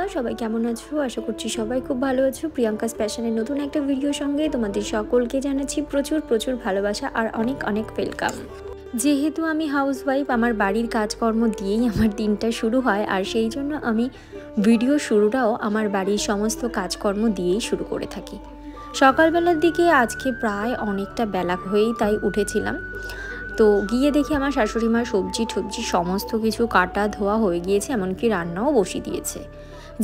বন্ধুরা, সবাই কেমন আছো? আশা করছি সবাই খুব ভালো আছো। প্রিয়াঙ্কাস প্যাশনের নতুন একটা ভিডিওর সঙ্গে তোমাদের সকলকে জানাচ্ছি প্রচুর প্রচুর ভালোবাসা আর অনেক অনেক ওয়েলকাম। যেহেতু আমি হাউসওয়াইফ, আমার বাড়ির কাজকর্ম দিয়েই আমার দিনটা শুরু হয়, আর সেই জন্য আমি ভিডিও শুরুটাও আমার বাড়ির সমস্ত কাজকর্ম দিয়েই শুরু করে থাকি। সকালবেলার দিকে আজকে প্রায় অনেকটা বেলা হয়েই তাই উঠেছিলাম। তো গিয়ে দেখি আমার শাশুড়ি মা সবজি সমস্ত কিছু কাটা ধোয়া হয়ে গিয়েছে, এমনকি রান্নাও বসিয়ে দিয়েছে।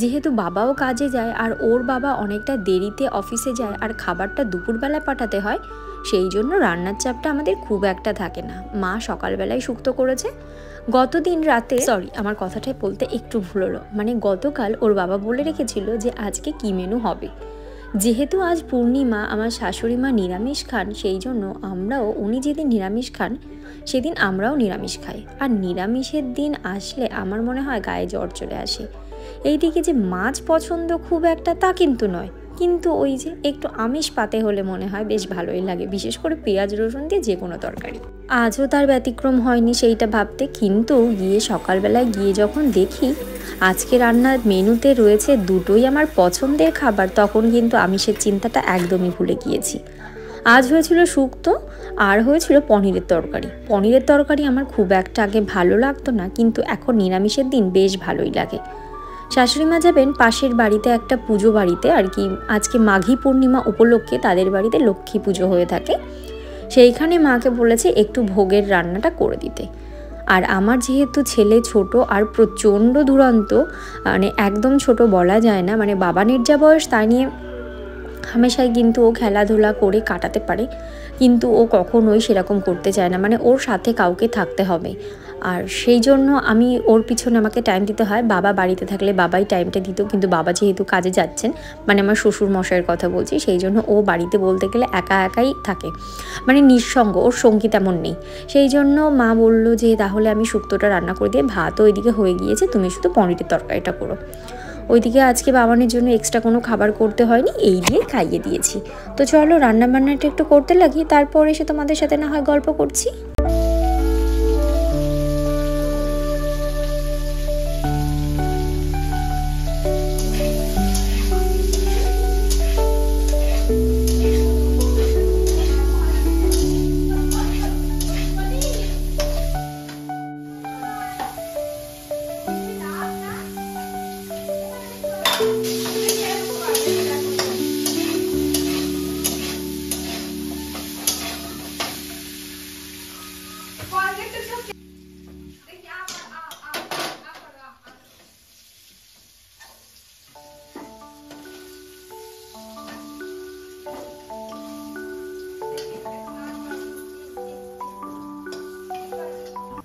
যেহেতু বাবাও কাজে যায় আর ওর বাবা অনেকটা দেরিতে অফিসে যায় আর খাবারটা দুপুরবেলা পাঠাতে হয়, সেই জন্য রান্নার চাপটা আমাদের খুব একটা থাকে না। মা সকালবেলায় শুক্তো করেছে। গতদিন রাতে, আমার কথাটাই বলতে একটু ভুল হলো, মানে গতকাল ওর বাবা বলে রেখেছিল যে আজকে কী মেনু হবে। যেহেতু আজ পূর্ণিমা, আমার শাশুড়ি মা নিরামিষ খান, সেই জন্য উনি যেদিন নিরামিষ খান সেদিন আমরাও নিরামিষ খাই। আর নিরামিষের দিন আসলে আমার মনে হয় গায়ে জ্বর চলে আসে। এইদিকে যে মাছ পছন্দ খুব একটা তা কিন্তু নয়, কিন্তু ওই যে একটু আমিষ পাতে হলে মনে হয় বেশ ভালোই লাগে, বিশেষ করে পেঁয়াজ রসুন দিয়ে যে কোনো তরকারি। আজও তার ব্যতিক্রম হয়নি সেইটা ভাবতে, কিন্তু সকালবেলায় গিয়ে যখন দেখি আজকে রান্নার মেনুতে রয়েছে দুটোই আমার পছন্দের খাবার, তখন কিন্তু আমিষের চিন্তাটা একদমই ভুলে গিয়েছি। আজ হয়েছিল শুক্তো আর হয়েছিল পনিরের তরকারি। পনিরের তরকারি আমার খুব একটা আগে ভালো লাগতো না, কিন্তু এখন নিরামিষের দিন বেশ ভালোই লাগে। শাশুড়ি মা যাবেন পাশের বাড়িতে একটা পুজো বাড়িতে, আর কি আজকে মাঘী পূর্ণিমা উপলক্ষে তাদের বাড়িতে লক্ষ্মী পুজো হয়ে থাকে। সেইখানে মাকে বলেছে একটু ভোগের রান্নাটা করে দিতে। আর আমার যেহেতু ছেলে ছোট আর প্রচণ্ড দুরন্ত, মানে একদম ছোট বলা যায় না, মানে বাবানের যা বয়স তা নিয়ে হামেশাই কিন্তু ও খেলাধুলা করে কাটাতে পারে, কিন্তু ও কখনোই সেরকম করতে চায় না, মানে ওর সাথে কাউকে থাকতে হবে। আর সেই জন্য আমি ওর পিছনে আমাকে টাইম দিতে হয়। বাবা বাড়িতে থাকলে বাবাই টাইমটা দিত, কিন্তু বাবা যেহেতু কাজে যাচ্ছেন, মানে আমার শ্বশুর মশাইয়ের কথা বলছি, সেই জন্য ও বাড়িতে বলতে গেলে একা একাই থাকে, মানে নিঃসঙ্গ, ওর সঙ্গী তেমন নেই। সেই জন্য মা বললো যে তাহলে আমি শুক্তোটা রান্না করে দিয়ে, ভাতও ওইদিকে হয়ে গিয়েছে, তুমি শুধু পনিরের তরকারিটা করো। ওইদিকে আজকে বাবানের জন্য এক্সট্রা কোনো খাবার করতে হয়নি, এই দিয়ে খাইয়ে দিয়েছি। তো চলো রান্নাবান্নাটা একটু করতে লাগি, তারপর এসে তোমাদের সাথে না হয় গল্প করছি।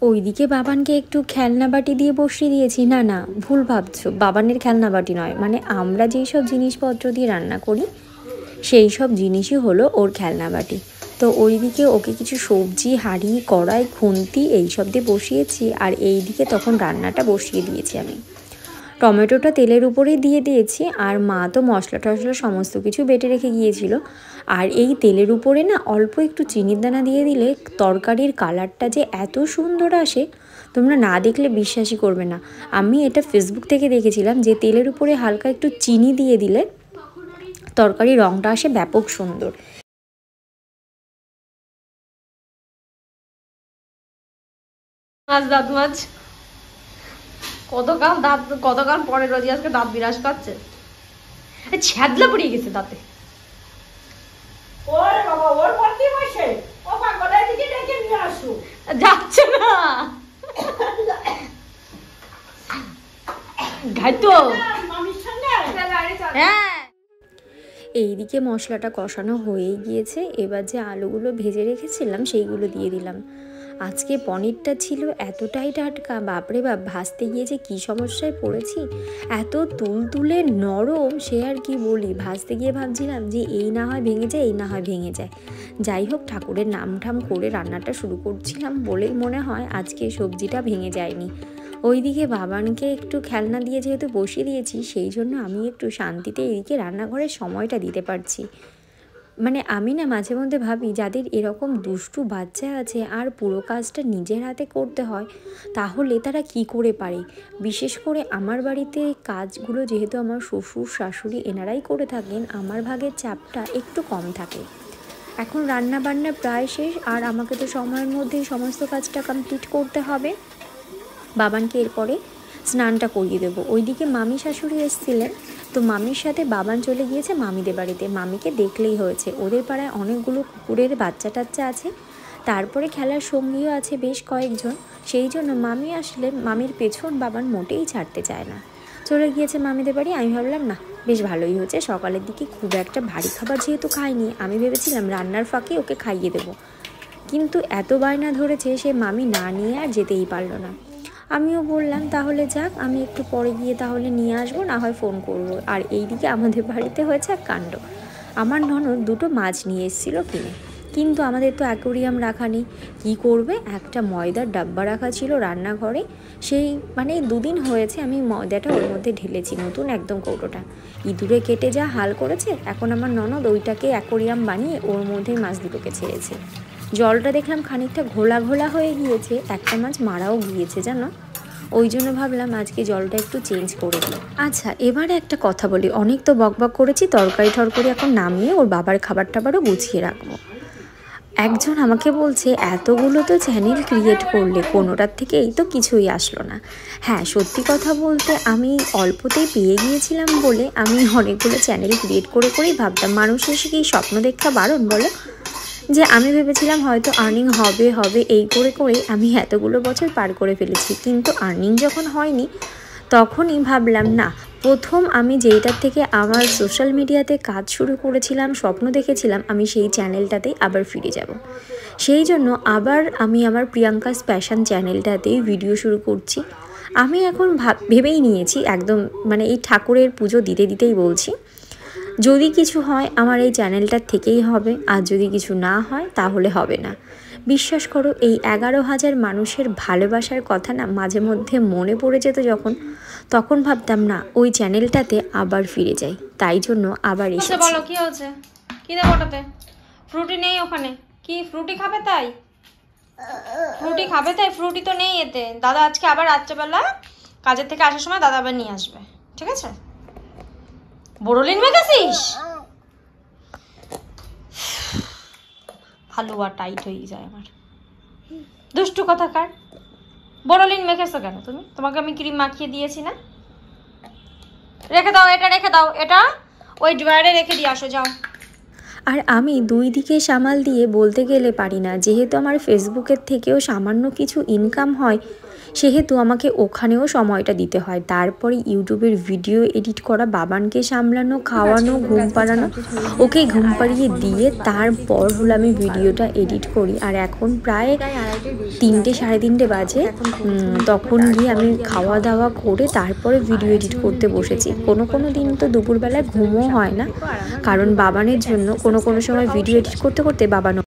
ওইদিকে বাবানকে একটু খেলনা বাটি দিয়ে বসিয়ে দিয়েছি। না, ভুল ভাবছো, বাবানের খেলনা বাটি নয়, মানে আমরা যেই সব জিনিসপত্র দিয়ে রান্না করি সেই সব জিনিসই হলো ওর খেলনা বাটি। তো ওইদিকে ওকে কিছু সবজি, হাঁড়ি, কড়াই, খুন্তি এইসব দিয়ে বসিয়েছি, আর এইদিকে তখন রান্নাটা বসিয়ে দিয়েছি আমি। টমেটোটা তেলের উপরে দিয়ে দিয়েছি, আর মা তো মশলা টশলা সমস্ত কিছু বেটে রেখে গিয়েছিল। আর এই তেলের উপরে না অল্প একটু চিনির দানা দিয়ে দিলে তরকারির কালারটা যে এত সুন্দর আসে, তোমরা না দেখলে বিশ্বাসই করবে না। আমি এটা ফেসবুক থেকে দেখেছিলাম যে তেলের উপরে হালকা একটু চিনি দিয়ে দিলে তরকারির রঙটা আসে ব্যাপক সুন্দর। মাছ কতকাল পরে রোজি আজকে দাঁত বিরাজ করছে, ছ্যাদলা পড়িয়ে গেছে দাঁতে। যাচ্ছে না হ্যাঁ। এইদিকে মশলাটা কষানো হয়েই গিয়েছে, এবার যে আলুগুলো ভেজে রেখেছিলাম সেইগুলো দিয়ে দিলাম। আজকে পনিরটা ছিল এতটাই টাটকা, বাপরে বাপ, ভাজতে গিয়ে যে কী সমস্যায় পড়েছি, এত তুলতুলে নরম সে আর কি বলি। ভাজতে গিয়ে ভাবছিলাম যে এই না হয় ভেঙে যায়, এই না হয় ভেঙে যায়। যাই হোক, ঠাকুরের নাম ঠাম করে রান্নাটা শুরু করছিলাম বলেই মনে হয় আজকে সবজিটা ভেঙে যায়নি। ওইদিকে বাবানকে একটু খেলনা দিয়ে যেহেতু বসিয়ে দিয়েছি, সেই জন্য আমি একটু শান্তিতে এদিকে রান্নাঘরের সময়টা দিতে পারছি। মানে আমি না মাঝে মধ্যে ভাবি যাদের এরকম দুষ্টু বাচ্চা আছে আর পুরো কাজটা নিজের হাতে করতে হয় তাহলে তারা কি করে পারে। বিশেষ করে আমার বাড়িতে কাজগুলো যেহেতু আমার শ্বশুর শাশুড়ি এনারাই করে থাকেন, আমার ভাগের চাপটা একটু কম থাকে। এখন রান্না বান্না প্রায় শেষ আর আমাকে তো সময়ের মধ্যেই সমস্ত কাজটা কমপ্লিট করতে হবে। বাবানকে এরপরে স্নানটা করিয়ে দেবো। ওইদিকে মামি শাশুড়ি এসেছিলেন, তো মামির সাথে বাবান চলে গিয়েছে মামিদের বাড়িতে। মামিকে দেখলেই হয়েছে, ওদের পাড়ায় অনেকগুলো কুকুরের বাচ্চা টাচ্চা আছে, তারপরে খেলার সঙ্গীও আছে বেশ কয়েকজন। সেই জন্য মামি আসলে মামির পেছন বাবান মোটেই ছাড়তে চায় না। চলে গিয়েছে মামিদের বাড়ি। আমি ভাবলাম না বেশ ভালোই হয়েছে, সকালের দিকে খুব একটা ভারী খাবার যেহেতু খাইনি, আমি ভেবেছিলাম রান্নার ফাঁকে ওকে খাইয়ে দেবো, কিন্তু এত বায়না ধরেছে সে মামি না নিয়ে আর যেতেই পারলো না। আমিও বললাম তাহলে যাক, আমি একটু পরে গিয়ে তাহলে নিয়ে আসবো, না হয় ফোন করব। আর এইদিকে আমাদের বাড়িতে হয়েছে এক কাণ্ড। আমার ননদ দুটো মাছ নিয়ে এসেছিলো কিনে, কিন্তু আমাদের তো অ্যাকোরিয়াম রাখা নেই। কী করবে, একটা ময়দার ডাব্বা রাখা ছিল রান্নাঘরে, সেই মানে 2 দিন হয়েছে আমি ময়দাটা ওর মধ্যে ঢেলেছি, নতুন একদম কৌটোটা। ইঁদুরে কেটে যা হাল করেছে, এখন আমার ননদ ওইটাকে অ্যাকোরিয়াম বানিয়ে ওর মধ্যেই মাছ দুটোকে ছেড়েছে। জলটা দেখলাম খানিকটা ঘোলা ঘোলা হয়ে গিয়েছে, একটা মাছ মারাও গিয়েছে জানো। ওই জন্য ভাবলাম আজকে জলটা একটু চেঞ্জ করে দিই। আচ্ছা, এবারে একটা কথা বলি, অনেক তো বকবক করেছি, তরকারি এখন নামিয়ে ওর বাবার খাবার টাবারও গুছিয়ে রাখবো। একজন আমাকে বলছে এতগুলো তো চ্যানেল ক্রিয়েট করলে কোনোটার থেকে এই তো কিছুই আসলো না। হ্যাঁ, সত্যি কথা বলতে আমি অল্পতেই পেয়ে গিয়েছিলাম বলে আমি অনেকগুলো চ্যানেল ক্রিয়েট করেই ভাবতাম, মানুষের কি স্বপ্ন দেখা বারণ বলো, যে আমি ভেবেছিলাম হয়তো আর্নিং হবে এই করে আমি এতগুলো বছর পার করে ফেলেছি। কিন্তু আর্নিং যখন হয়নি তখনই ভাবলাম না, প্রথম আমি যেইটার থেকে আমার সোশ্যাল মিডিয়াতে কাজ শুরু করেছিলাম, স্বপ্ন দেখেছিলাম, আমি সেই চ্যানেলটাতেই আবার ফিরে যাব। সেই জন্য আবার আমি আমার প্রিয়াঙ্কাস প্যাশন চ্যানেলটাতেই ভিডিও শুরু করছি। আমি এখন ভেবেই নিয়েছি একদম, মানে এই ঠাকুরের পুজো দিতেই বলছি, যদি কিছু হয় আমার এই চ্যানেলটার থেকেই হবে, আর যদি কিছু না হয় তাহলে হবে না। বিশ্বাস করো, এই 11,000 মানুষের ভালোবাসার কথা না মাঝে মধ্যে মনে পড়ে যেত যখন, তখন ভাবতাম না ওই চ্যানেলটাতে আবার ফিরে যাই, তাই জন্য আবার এসেছি। বলো কি হচ্ছে, কি দেবো ওটাতে? ফ্রুটি নেই ওখানে, কি ফ্রুটি খাবে তাই? ফ্রুটি তো নেই এতে। দাদা আজকে আবার রাত্রেবেলা কাজের থেকে আসার সময় দাদা আবার নিয়ে আসবে, ঠিক আছে? বোরোলিন মেখেছিস? হালুয়া টাইট হয়ে যায় আমার। দুষ্টু কথাকার, বোরোলিন মেখেছো কেন তুমি? তোমাকে আমি ক্রিম মাখিয়ে দিয়েছি না? রেখে দাও এটা ওই ড্রয়ারে রেখে দিয়ে আসো, যাও। আর আমি 2 দিকে সামাল দিয়ে বলতে গেলে পারি না, যেহেতু আমার ফেসবুকের থেকেও সামান্য কিছু ইনকাম হয়, সেহেতু আমাকে ওখানেও সময়টা দিতে হয়। তারপরে ইউটিউবের ভিডিও এডিট করা, বাবানকে সামলানো, খাওয়ানো, ঘুম পাড়ানো, ওকে ঘুম পাড়িয়ে দিয়ে তারপর হলো আমি ভিডিওটা এডিট করি। আর এখন প্রায় 3টে 3:30 বাজে, তখন গিয়ে আমি খাওয়া দাওয়া করে তারপরে ভিডিও এডিট করতে বসেছি। কোনো দিন তো দুপুরবেলায় ঘুমও হয় না, কারণ বাবানের জন্য কোনো সময় ভিডিও এডিট করতে বাবানও